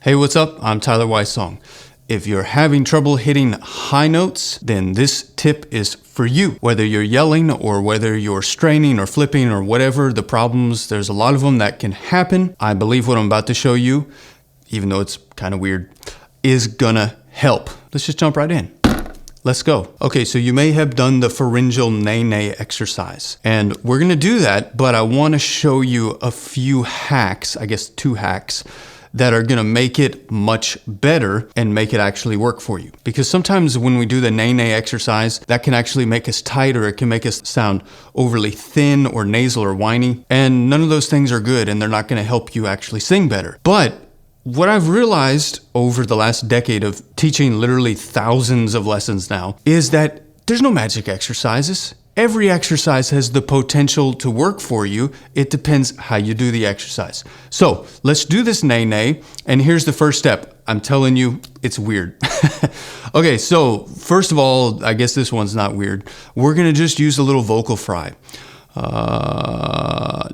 Hey, what's up? I'm Tyler Wysong. If you're having trouble hitting high notes, then this tip is for you. Whether you're yelling or whether you're straining or flipping or whatever the problems, there's a lot of them that can happen. I believe what I'm about to show you, even though it's kind of weird, is gonna help. Let's just jump right in. Let's go. Okay, so you may have done the pharyngeal nay-nay exercise, and we're gonna do that, but I wanna show you a few hacks, I guess 2 hacks, that are gonna make it much better and make it actually work for you. Because sometimes when we do the nay-nay exercise, that can actually make us tight, or it can make us sound overly thin or nasal or whiny, and none of those things are good, and they're not gonna help you actually sing better. But what I've realized over the last decade of teaching literally thousands of lessons now is that there's no magic exercises. Every exercise has the potential to work for you. It depends how you do the exercise. So let's do this nay-nay, and here's the first step. I'm telling you, it's weird. Okay, so first of all, I guess this one's not weird. We're gonna just use a little vocal fry.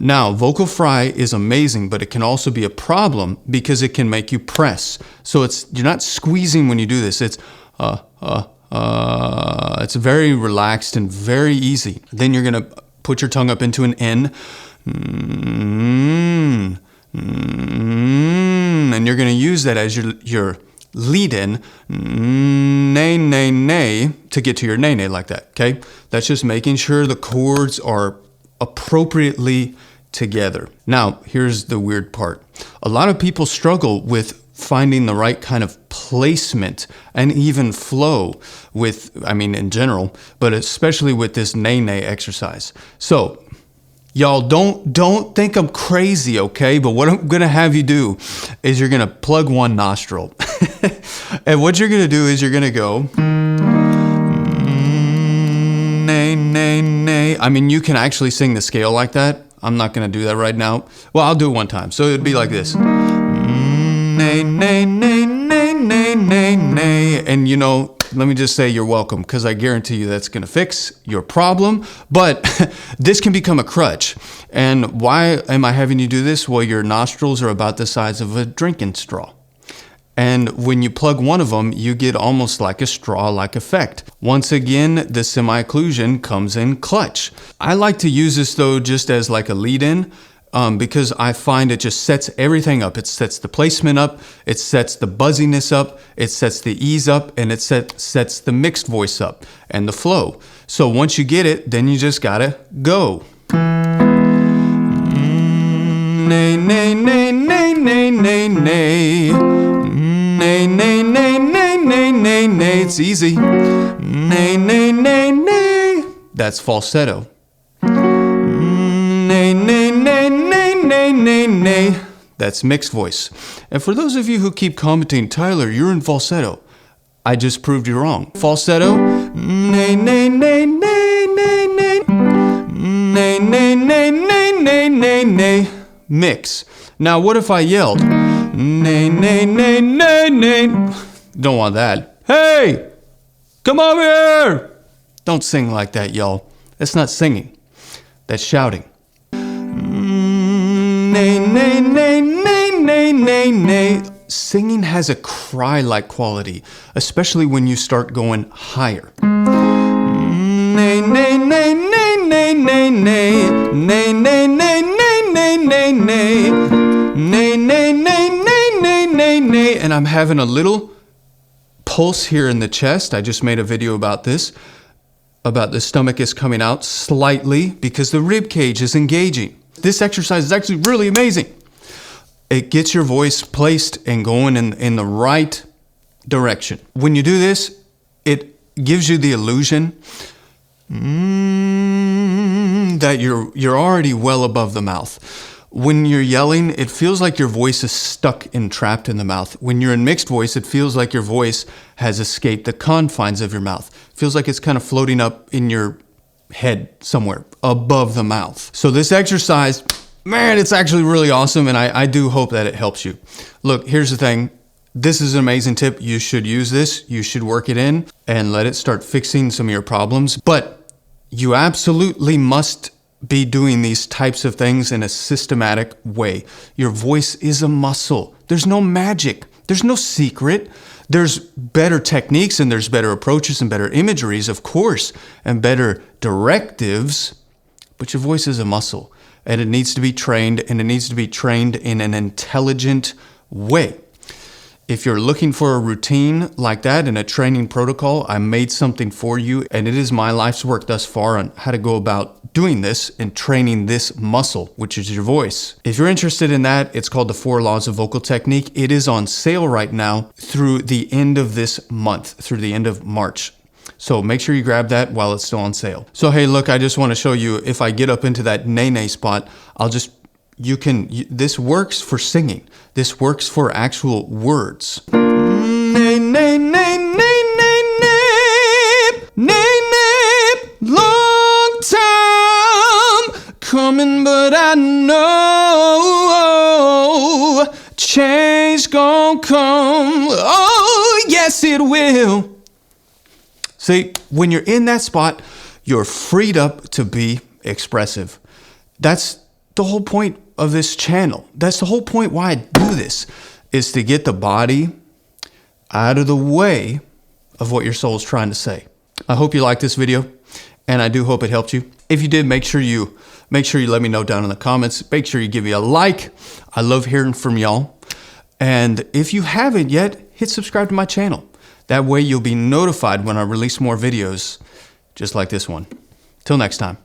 Now, vocal fry is amazing, but it can also be a problem because it can make you press. So you're not squeezing when you do this. It's very relaxed and very easy. Then you're gonna put your tongue up into an N, and you're gonna use that as your lead-in, nay, nay, nay, to get to your nay, nay like that, okay? That's just making sure the chords are appropriately together. Now, here's the weird part. A lot of people struggle with finding the right kind of placement and even flow with, in general, but especially with this nay-nay exercise. So, y'all don't think I'm crazy, okay? But what I'm gonna have you do is you're gonna plug one nostril. And what you're gonna do is you're gonna go nay, nay, nay. You can actually sing the scale like that. I'm not gonna do that right now. Well, I'll do it one time. So it'd be like this. Nay, nay, nay, nay, nay, nay, nay. And let me just say you're welcome, because I guarantee you that's gonna fix your problem. But this can become a crutch. And why am I having you do this? Well, your nostrils are about the size of a drinking straw. And when you plug one of them, you get almost like a straw-like effect. Once again, the semi-occlusion comes in clutch. I like to use this though just as like a lead-in, because I find it just sets everything up. It sets the placement up, it sets the buzziness up, it sets the ease up, and it sets the mixed voice up and the flow. So once you get it, then you just gotta go. Nay, nay, nay, nay, nay, nay, nay. Nay, nay, nay, nay, nay, nay, nay. It's easy. Nay, nay, nay, nay. That's falsetto. Nay, nay, nay, nay, nay, nay, nay. That's mixed voice. And for those of you who keep commenting, Tyler, you're in falsetto, I just proved you wrong. Falsetto. Nay, nay, nay, nay, nay, nay. Nay, nay, nay, nay, nay, nay, nay. Mix. Now, what if I yelled? Nay, nay, nay, nay, nay. Don't want that. Hey, come over here. Don't sing like that, y'all. That's not singing. That's shouting. Nay, nay, nay, nay, nay, nay, nay. Singing has a cry-like quality, especially when you start going higher. Nay, nay, nay, nay, nay, nay, nay. Nay, nay, nay, nay, nay, nay, nay. Nay, nay, nay, nay, nay, nay, nay. And I'm having a little pulse here in the chest. I just made a video about this. About the stomach is coming out slightly because the rib cage is engaging. This exercise is actually really amazing. It gets your voice placed and going in the right direction. When you do this, it gives you the illusion that you're already well above the mouth. When you're yelling, it feels like your voice is stuck and trapped in the mouth. When you're in mixed voice, it feels like your voice has escaped the confines of your mouth. It feels like it's kind of floating up in your head somewhere above the mouth. So this exercise, man, it's actually really awesome, and I do hope that it helps you. Look, here's the thing. This is an amazing tip. You should use this. You should work it in and let it start fixing some of your problems. But you absolutely must be doing these types of things in a systematic way. Your voice is a muscle. There's no magic. There's no secret. There's better techniques and there's better approaches and better imageries, of course, and better directives. But your voice is a muscle and it needs to be trained, and it needs to be trained in an intelligent way. If you're looking for a routine like that and a training protocol, I made something for you, and it is my life's work thus far on how to go about doing this and training this muscle, which is your voice. If you're interested in that, it's called the 4 Laws of Vocal Technique. It is on sale right now through the end of this month, through the end of March. So make sure you grab that while it's still on sale. So hey, look, I just want to show you, if I get up into that nay spot, this works for singing. This works for actual words. Nay, nay, nay, nay, nay, nay, nay, nay, long time coming, but I know change gon' come. Oh, yes, it will. See, when you're in that spot, you're freed up to be expressive. That's the whole point of this channel. That's the whole point why I do this, is to get the body out of the way of what your soul is trying to say. I hope you liked this video, and I do hope it helped you. If you did, make sure you let me know down in the comments. Make sure you give me a like. I love hearing from y'all. And if you haven't yet, hit subscribe to my channel. That way you'll be notified when I release more videos just like this one. Till next time.